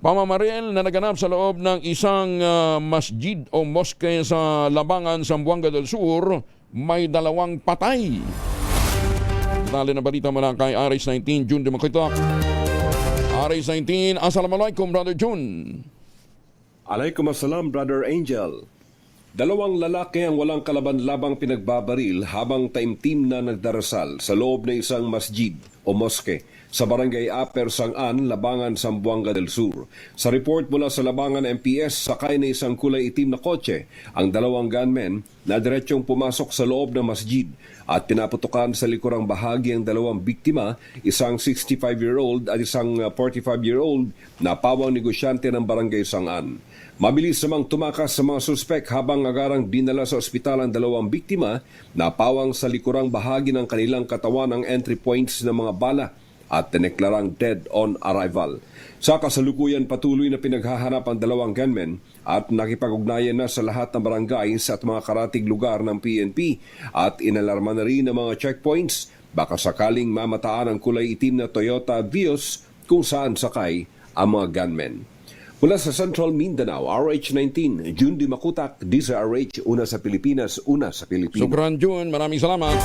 Pamamaril na naganap sa loob ng isang masjid o moske sa Labangan, Zamboanga del Sur, may 2 patay. Dali na balita mula kay RH19, June Dumakitok. RH19, Assalamualaikum, Brother June. Alaikum assalam, Brother Angel. 2 lalaki ang walang kalaban-labang pinagbabaril habang taimtim na nagdarasal sa loob ng isang masjid o moske sa barangay Aper Sangan, Labangan, Zamboanga del Sur. Sa report mula sa Labangan MPS, sakay na isang kulay itim na kotse ang 2 gunmen na diretsyong pumasok sa loob ng masjid at pinaputukan sa likurang bahagi ang 2 biktima, isang 65-year-old at isang 45-year-old na pawang negosyante ng barangay Sangan. Mabilis namang tumakas sa mga suspek habang agarang dinala sa ospital ang 2 biktima na pawang sa likurang bahagi ng kanilang katawan ang entry points ng mga bala at tineklarang dead on arrival. Sa kasalukuyan patuloy na pinaghahanap ang 2 gunmen at nakipag-ugnayan na sa lahat ng barangays at mga karatig lugar ng PNP at inalarma na rin ng mga checkpoints baka sakaling mamataan ang kulay itim na Toyota Vios kung saan sakay ang mga gunmen. Mula sa Central Mindanao, RH19, June Dumakutak, DZRH, una sa Pilipinas, una sa Pilipinas. Sukran, June. Maraming salamat.